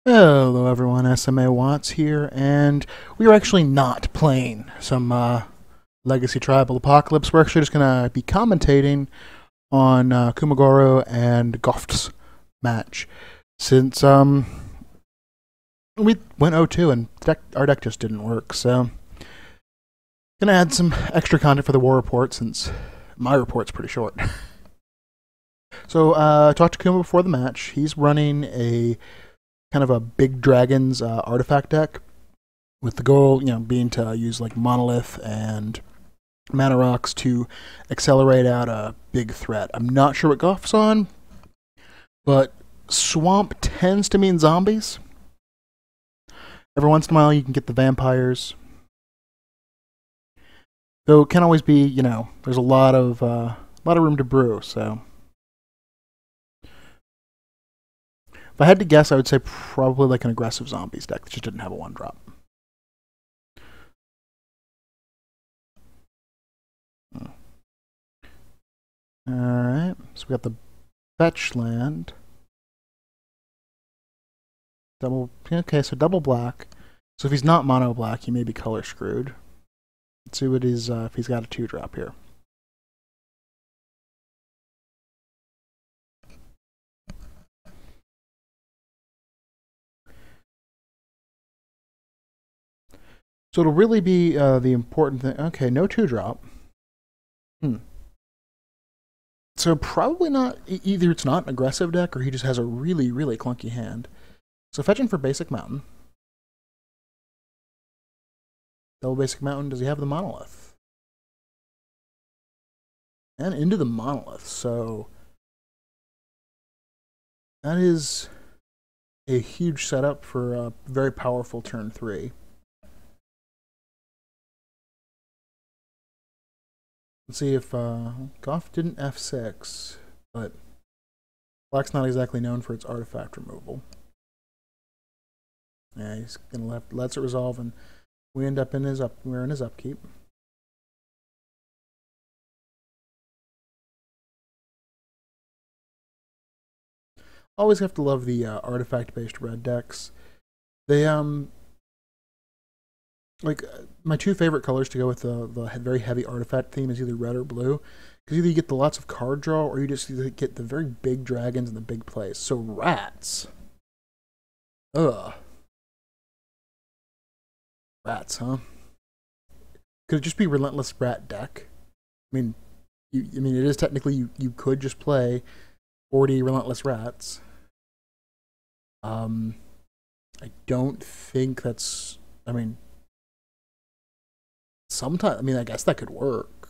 Hello everyone, SMA Watts here, and we are actually not playing some Legacy Tribal Apocalypse. We're actually just going to be commentating on Kumagoro and Goff's match. Since we went 0-2 and our deck just didn't work, so going to add some extra content for the war report since my report's pretty short. So I talked to Kuma before the match. He's running a kind of a big dragons artifact deck, with the goal, being to use like monolith and mana rocks to accelerate out a big threat. I'm not sure what Goff's on, but swamp tends to mean zombies. Every once in a while, you can get the vampires, though it can always be, there's a lot of room to brew. So if I had to guess, I would say probably like an aggressive zombies deck that just didn't have a 1-drop. Alright, so we got the fetch land. Okay, so double black. So if he's not mono black, he may be color screwed. Let's see what he's if he's got a 2-drop here. So it'll really be the important thing. Okay, no 2-drop. So probably not, either it's not an aggressive deck or he just has a really, really clunky hand. So fetching for basic mountain. Double basic mountain, does he have the monolith? And into the monolith, so that is a huge setup for a very powerful turn 3. Let's see if Goff didn't F6, but black's not exactly known for its artifact removal. Yeah, he's gonna lets it resolve, and we end up in his we're in his upkeep. Always have to love the artifact-based red decks. They like my two favorite colors to go with the very heavy artifact theme is either red or blue, because either you get the lots of card draw or you just get the very big dragons and the big plays. So rats, ugh, rats, huh? Could it just be relentless rat deck? I mean, I mean it is technically you could just play 40 relentless rats. I don't think that's. I mean, sometimes. I mean, I guess that could work,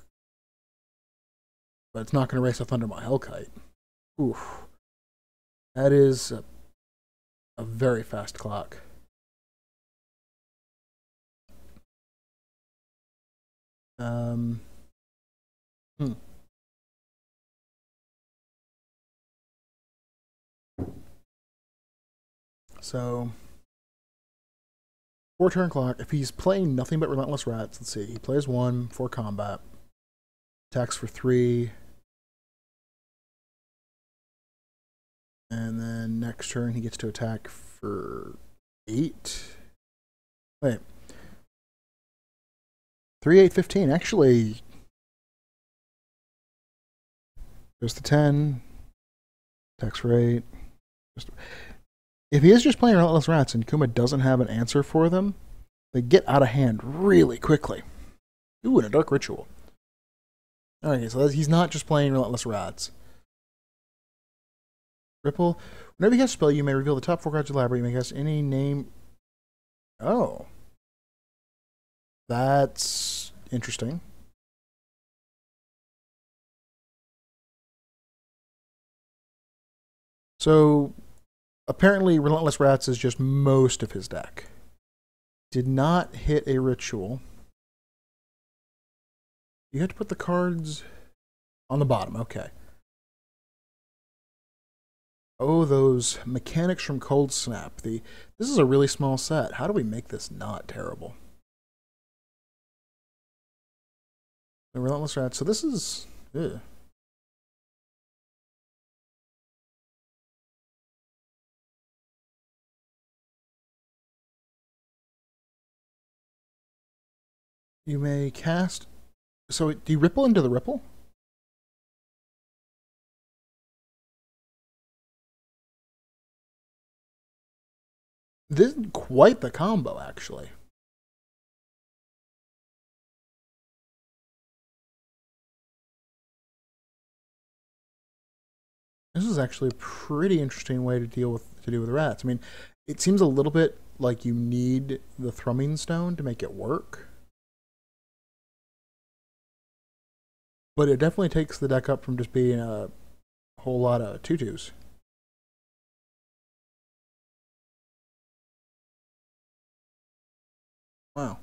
but it's not going to race a Thundermaw Hellkite. Oof, that is a very fast clock. Hmm. So 4-turn clock. If he's playing nothing but relentless rats, let's see. He plays 1 for combat, attacks for 3, and then next turn he gets to attack for 8. Wait, 3, 8, 15. Actually, goes to 10. Attacks for 8. If he is just playing Relentless Rats and Kuma doesn't have an answer for them, they get out of hand really quickly. Ooh, and a Dark Ritual. Alright, so he's not just playing Relentless Rats. Ripple. Whenever you cast a spell, you may reveal the top 4 cards of the library. You may cast any name. Oh. That's interesting. So, apparently, Relentless Rats is just most of his deck. Did not hit a ritual. You have to put the cards on the bottom. Okay. Oh, those mechanics from Cold Snap. This is a really small set. How do we make this not terrible? The Relentless Rats. So this is. Ugh. You may cast. So do you ripple into the ripple? This is quite the combo, actually. This is actually a pretty interesting way to deal with rats. I mean, it seems a little bit like you need the thrumming stone to make it work, but it definitely takes the deck up from just being a whole lot of tutus. Wow.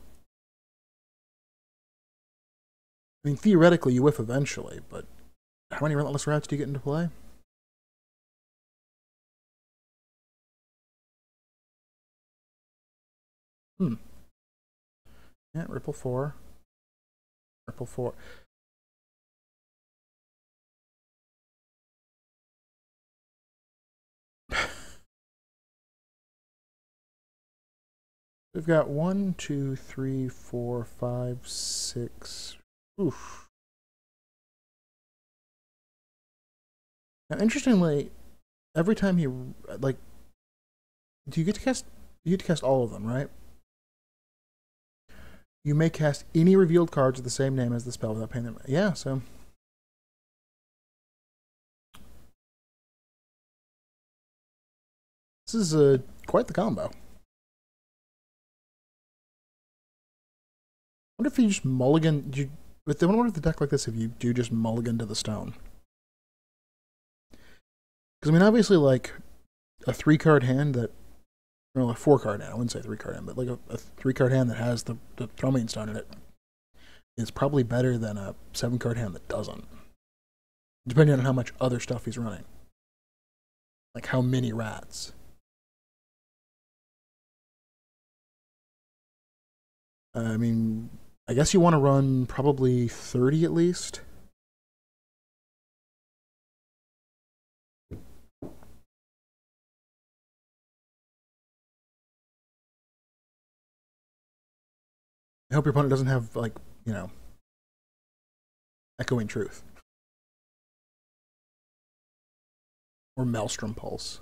I mean, theoretically, you whiff eventually, but how many relentless rats do you get into play? Hmm. Yeah, ripple four. Ripple four. We've got 1, 2, 3, 4, 5, 6. Oof. Now, interestingly, every time he like, do you get to cast? You get to cast all of them, right? You may cast any revealed cards with the same name as the spell without paying them. Yeah, so this is quite the combo. I wonder if you just mulligan. I wonder if the deck like this, if you do just mulligan to the stone. Because I mean, obviously, like a 3-card hand that, well, a 4-card hand. I wouldn't say 3-card hand, but like a 3-card hand that has the thrumming stone in it is probably better than a 7-card hand that doesn't. Depending on how much other stuff he's running, like how many rats. I mean, I guess you want to run probably 30 at least. I hope your opponent doesn't have, like, you know, Echoing Truth or Maelstrom Pulse.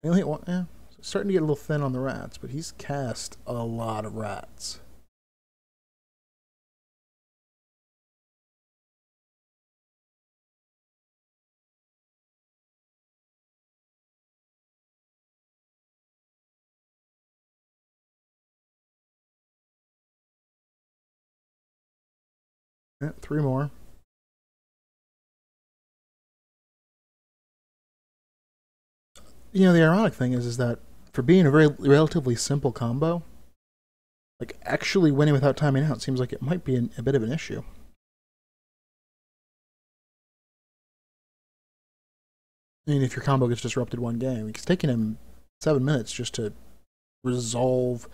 They only hit one. Yeah, so starting to get a little thin on the rats, but he's cast a lot of rats. Yeah, 3 more. You know, the ironic thing is that for being a very relatively simple combo, like actually winning without timing out seems like it might be a bit of an issue. I mean, if your combo gets disrupted one game, it's taking him 7 minutes just to resolve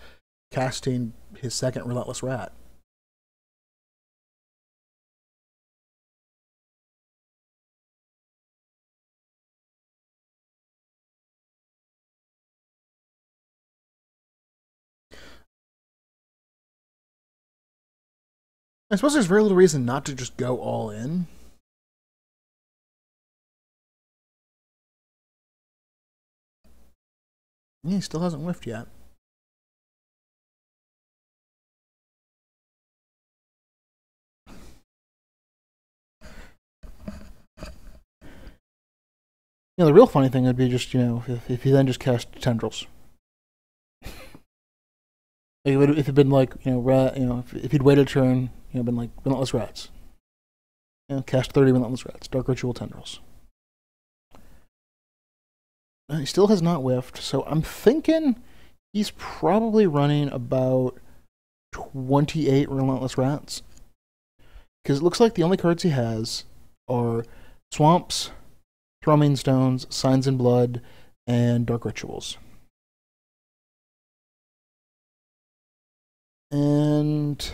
casting his second Relentless Rat. I suppose there's very little reason not to just go all in. Yeah, he still hasn't whiffed yet. You know, the real funny thing would be just, you know, if he then just cast Tendrils. Like, if it'd been like, you know, rat, you know, if he'd waited a turn, you know, been like Relentless Rats. You know, cast 30 Relentless Rats, Dark Ritual Tendrils. He still has not whiffed, so I'm thinking he's probably running about 28 Relentless Rats. Because it looks like the only cards he has are Swamps, Thrumming Stones, Signs in Blood, and Dark Rituals. And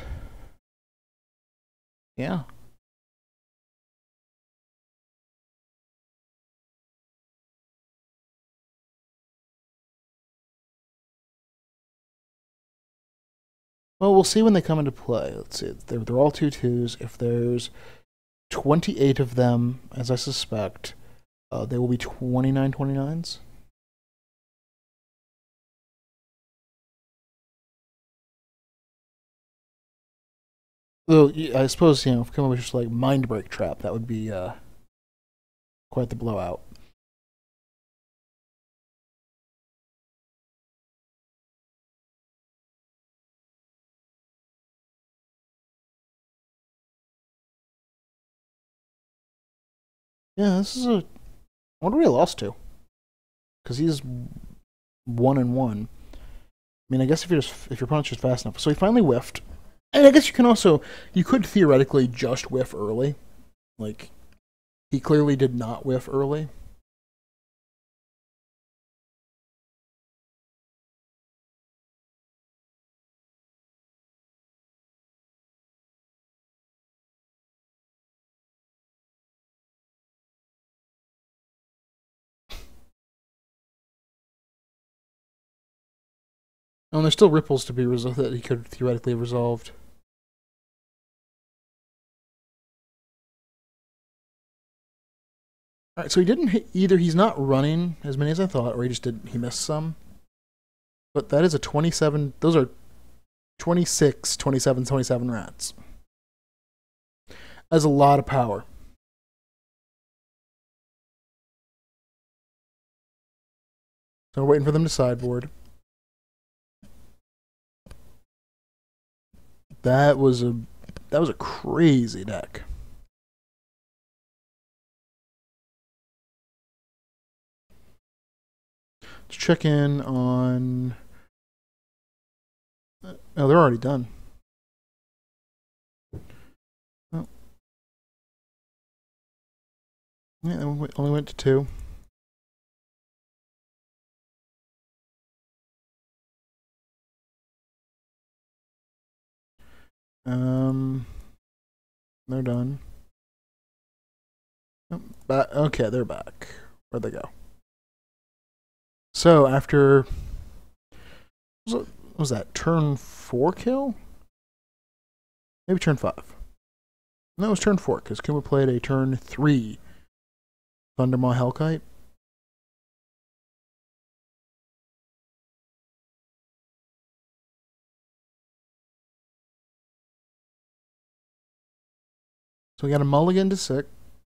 yeah. Well, we'll see when they come into play. Let's see. They're all 2/2s. If there's 28 of them, as I suspect, they will be 29 29s. Though, I suppose, if Kuma was just like Mind Break Trap, that would be quite the blowout. Yeah, this is a. I wonder where he lost to. Because he's 1-1. I mean, I guess if your opponent's just fast enough. So he finally whiffed. And I guess you could theoretically just whiff early. Like, he clearly did not whiff early. Oh, and there's still ripples to be resolved that he could theoretically have resolved. Alright, so he didn't hit either. He's not running as many as I thought, or he missed some. But that is a 27. Those are 26, 27, 27 rats. That's a lot of power. So we're waiting for them to sideboard. That was a crazy deck. Let's check in on. Oh, they're already done. Oh. Yeah, only went to 2. They're done. Oh, okay, they're back. Where'd they go? So after what was that turn 4 kill? Maybe turn 5. No, it was turn 4 because Kuma played a turn 3 Thundermaw Hellkite. So we got a mulligan to 6.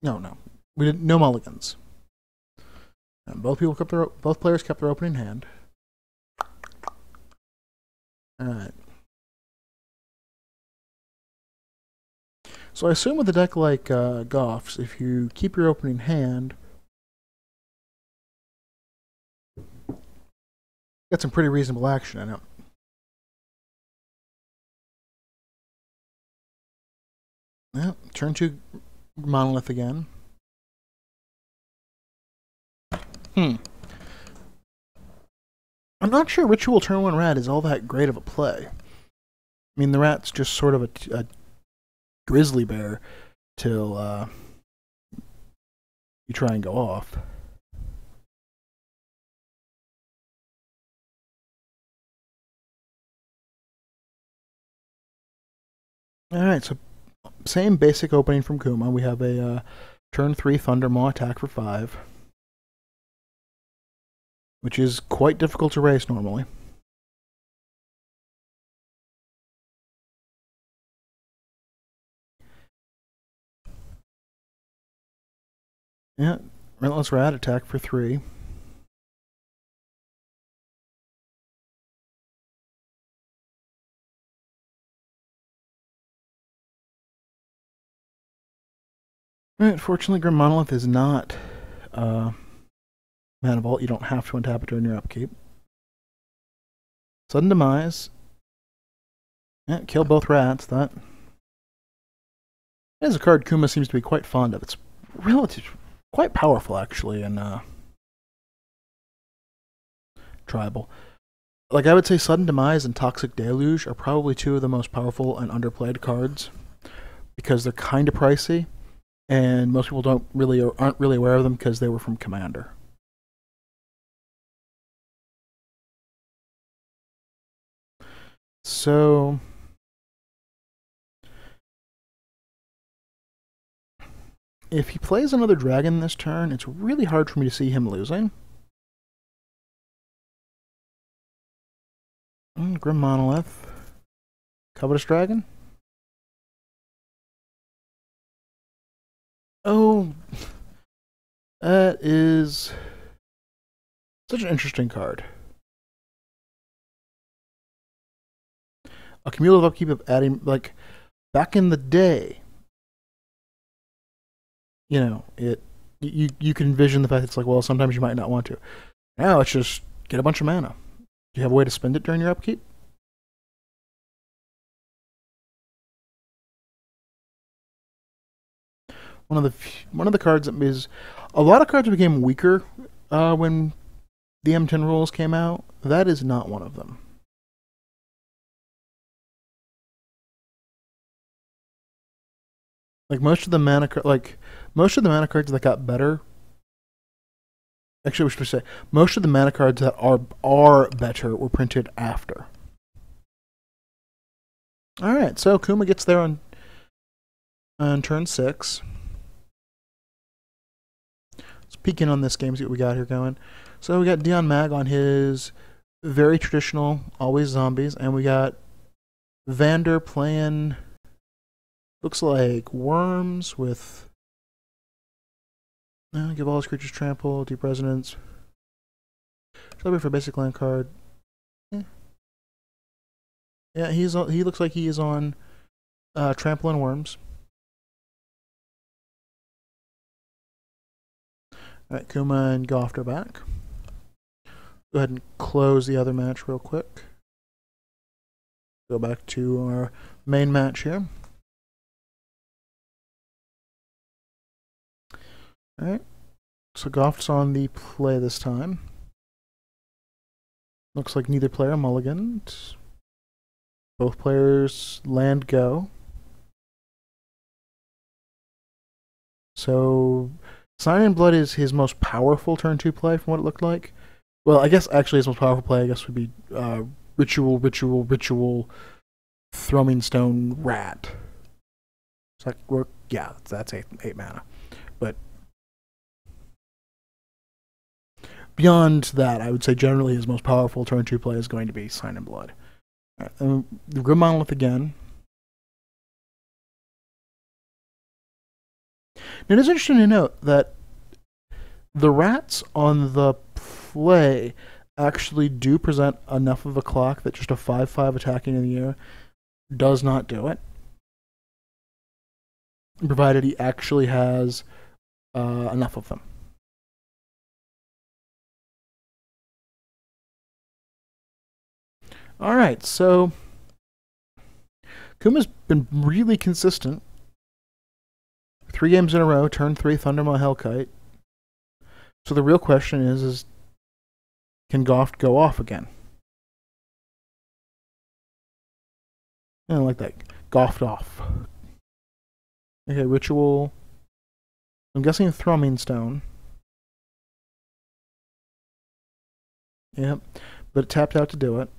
No, we didn't. No mulligans. And both players kept their opening hand. All right. So I assume with a deck like Goff's, if you keep your opening hand, get some pretty reasonable action in it. Yeah, turn 2 Monolith again. I'm not sure Ritual turn 1 rat is all that great of a play. I mean, the rat's just sort of a grizzly bear till you try and go off. Alright, so same basic opening from Kuma. We have a turn 3 Thundermaw attack for 5. Which is quite difficult to race normally. Yeah, Relentless Rat attack for 3. Alright, fortunately Grim Monolith is not Mana Vault. You don't have to untap it during your upkeep. Sudden Demise. Yeah, kill both rats. That is a card Kuma seems to be quite fond of. It's quite powerful actually in Tribal. Like I would say Sudden Demise and Toxic Deluge are probably 2 of the most powerful and underplayed cards because they're kind of pricey and most people aren't really aware of them because they were from Commander. So If he plays another dragon this turn, it's really hard for me to see him losing. Grim Monolith. Covetous Dragon. Oh, that is such an interesting card. A cumulative upkeep of adding, like, back in the day, you know, you can envision the fact that it's like, well, sometimes you might not want to. Now it's just get a bunch of mana. Do you have a way to spend it during your upkeep? One of the cards that is, a lot of cards became weaker when the M10 rules came out. That is not one of them. Like most of the mana cards that got better. Actually, we should say most of the mana cards that are better were printed after. All right, so Kuma gets there on turn 6. Let's peek in on this game, see what we got here going. So we got Dion Mag on his very traditional, always zombies, and we got Vander playing, looks like worms with, give all his creatures trample, deep resonance. Celebrate for basic land card. Yeah, he looks like he is on trample and worms. Alright, Kuma and Goft are back. Go ahead and close the other match real quick. Go back to our main match here. Alright, so Goft's on the play this time. Looks like neither player mulliganed. Both players land go. So Sign in Blood is his most powerful turn 2 play from what it looked like. Well, I guess actually his most powerful play I guess would be Ritual, Thrumming Stone, Rat. It's like, yeah, that's 8 mana. But beyond that, I would say generally his most powerful turn 2 play is going to be Sign in Blood. Right, the Grim Monolith again. Now, it is interesting to note that the rats on the play actually do present enough of a clock that just a 5/5 attacking in the air does not do it, provided he actually has enough of them. Alright, so Kuma's been really consistent. 3 games in a row, turn 3 Thundermaw Hellkite. So the real question is can Goft go off again? I don't like that. Goft off. Okay, Ritual. I'm guessing Thrumming Stone. Yep, but it tapped out to do it.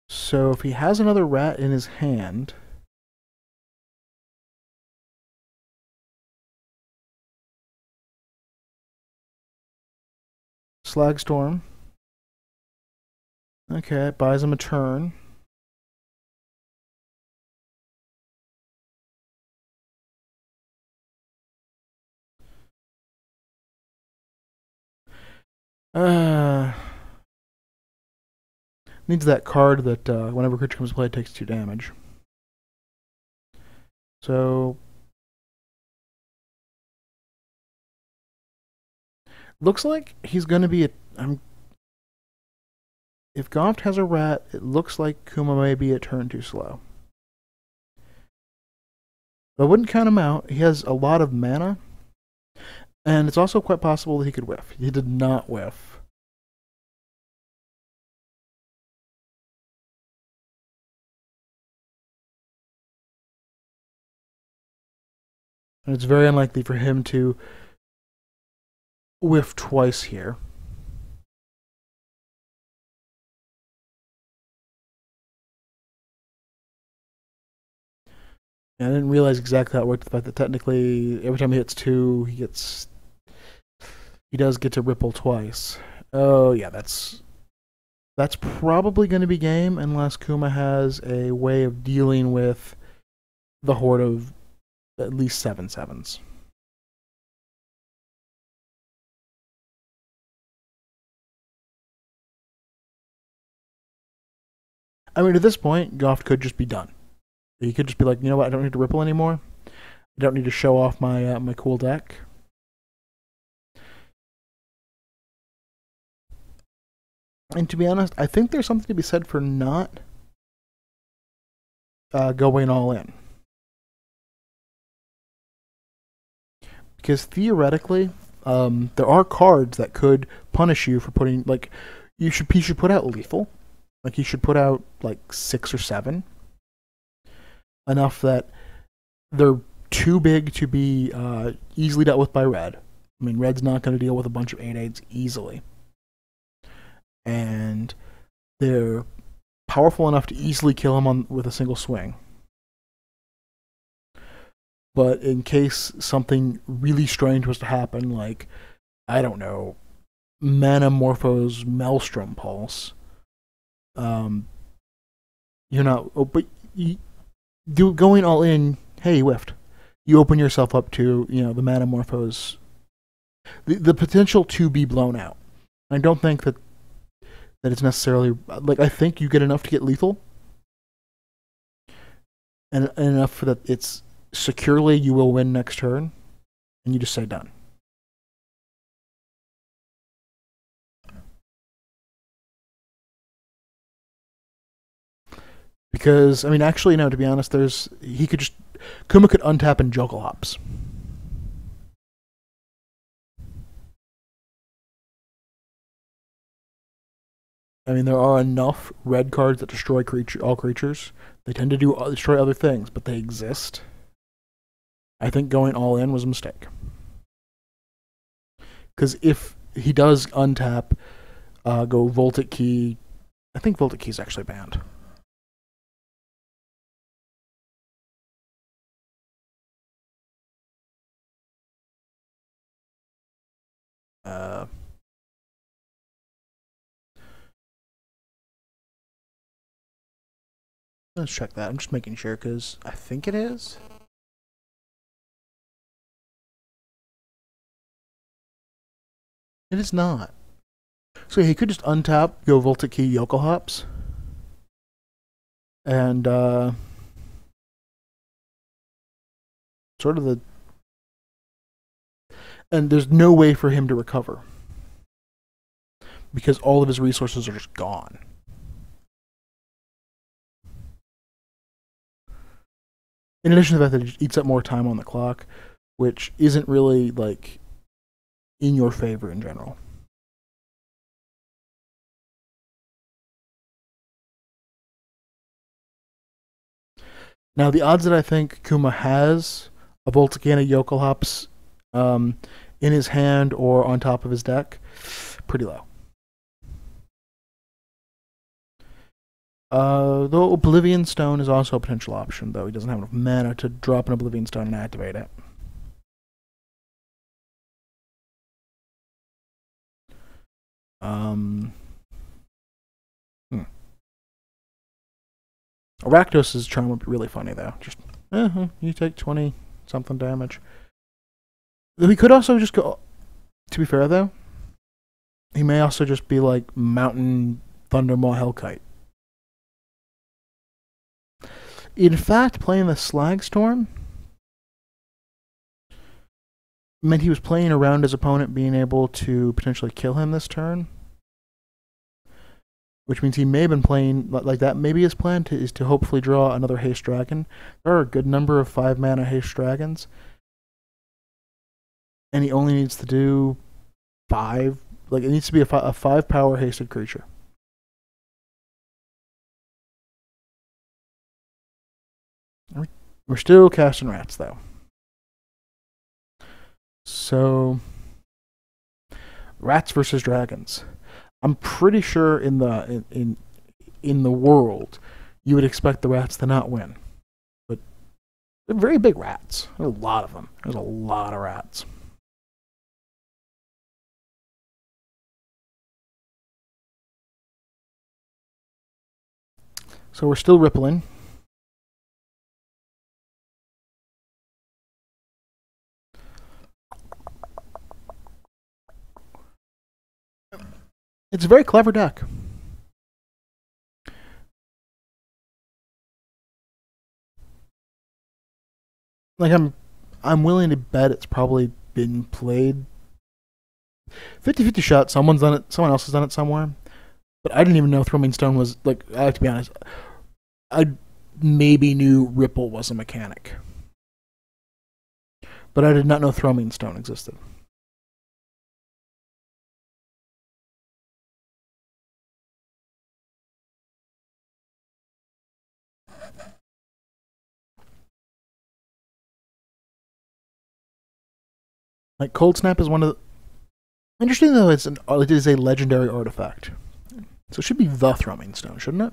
So if he has another rat in his hand, Slagstorm. Okay, it buys him a turn. Needs that card that whenever creature comes to play, it takes 2 damage. So looks like he's going to be if Goft has a rat, it looks like Kuma may be a turn too slow. But I wouldn't count him out. He has a lot of mana, and it's also quite possible that he could whiff. He did not whiff. And it's very unlikely for him to whiff twice here. And I didn't realize exactly how it worked. The fact that technically, every time he hits 2, he does get to ripple twice. Oh yeah, that's probably going to be game unless Kuma has a way of dealing with the horde of at least 7/7s. I mean, at this point, Goff could just be done. He could just be like, you know what, I don't need to ripple anymore. I don't need to show off my my cool deck. And to be honest, I think there's something to be said for not going all in. Because theoretically, there are cards that could punish you for putting, like, he should put out lethal. Like, he should put out, like, 6 or 7. Enough that they're too big to be easily dealt with by red. I mean, red's not going to deal with a bunch of 8/8s easily. And they're powerful enough to easily kill him with a single swing. But in case something really strange was to happen, like, I don't know, Manamorpho's Maelstrom Pulse, you're not. Oh, but going all in, hey, you whiffed. You open yourself up to, you know, the Manamorphos, the potential to be blown out. I don't think that it's necessarily, like, I think you get enough to get lethal, and enough for that it's securely you will win next turn, and you just say done. Because, I mean, actually, no, to be honest, Kuma could untap and Juggle Hops. I mean, there are enough red cards that destroy all creatures. They tend to destroy other things, but they exist. I think going all in was a mistake. Because if he does untap, go Voltic Key, I think Voltic Key is actually banned. Let's check that. I'm just making sure because I think it is. It is not. So he could just untap, go Voltic Key, Yokel Hops, and sort of the. And there's no way for him to recover because all of his resources are just gone. In addition to the fact that it eats up more time on the clock, which isn't really, like, in your favor in general. Now, the odds that I think Kuma has a Voltic and a Yokel Hops in his hand or on top of his deck, pretty low. Though Oblivion Stone is also a potential option, though he doesn't have enough mana to drop an Oblivion Stone and activate it. Rakdos' charm would be really funny, though. Just, you take 20 something damage. We could also just go. To be fair, though, he may also just be like Mountain Thundermaw Hellkite. In fact, playing the Slagstorm meant he was playing around his opponent being able to potentially kill him this turn. Which means he may have been playing like that. Maybe his plan is to hopefully draw another Haste Dragon. There are a good number of 5-mana Haste Dragons. And he only needs to do 5. Like, it needs to be a 5-power hasted creature. We're still casting rats, though. So, rats versus dragons. I'm pretty sure in the world you would expect the rats to not win, but They're very big rats. There's a lot of them. There's a lot of rats. So we're still rippling. It's a very clever deck. Like I'm willing to bet it's probably been played 50-50 shot. Someone's done it. Someone else has done it somewhere. But I didn't even know Thrumming Stone was like. I have to be honest. I maybe knew Ripple was a mechanic, but I did not know Thrumming Stone existed. Like Cold Snap is one of the. Interesting though, it is a legendary artifact, so it should be the Thrumming Stone, shouldn't it?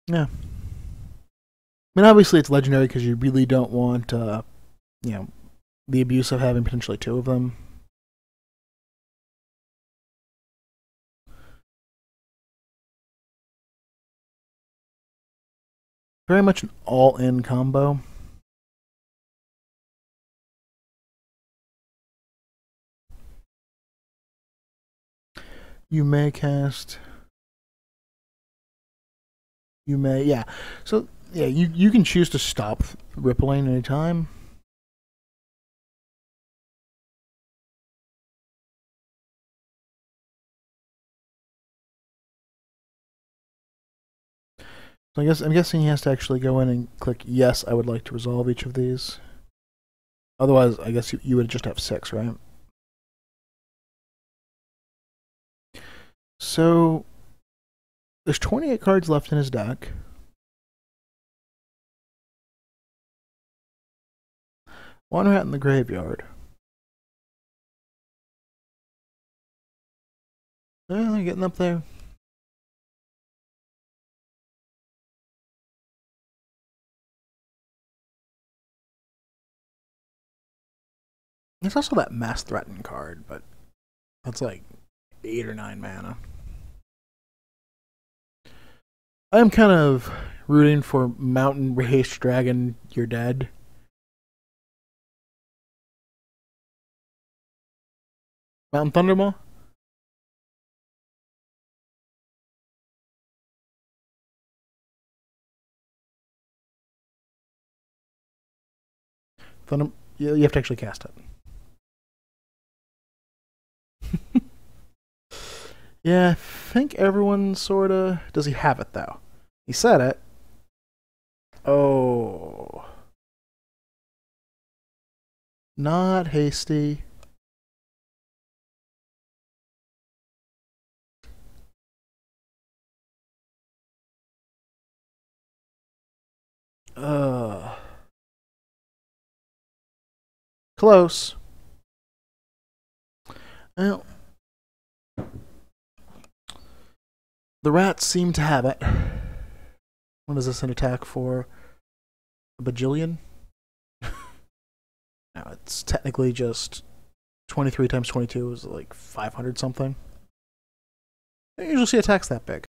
Yeah. I mean, obviously it's legendary because you really don't want, you know, the abuse of having potentially two of them. Very much an all-in combo. You may cast. You may, yeah. So yeah, you can choose to stop rippling anytime. So I'm guessing he has to actually go in and click yes. I would like to resolve each of these. Otherwise, I guess you would just have 6, right? So there's 28 cards left in his deck. One rat in the graveyard. Yeah, they're getting up there. There's also that Mass Threaten card, but that's like 8 or 9 mana. I am kind of rooting for Mountain Haste Dragon, you're dead. Mountain Thundermaw? Thunder. You have to actually cast it. Yeah, I think everyone sorta. Does he have it though? He said it. Oh. Not hasty. Close. Well, the rats seem to have it. What is this an attack for? A bajillion? No, it's technically just 23 times 22 is like 500 something. I usually see attacks that big.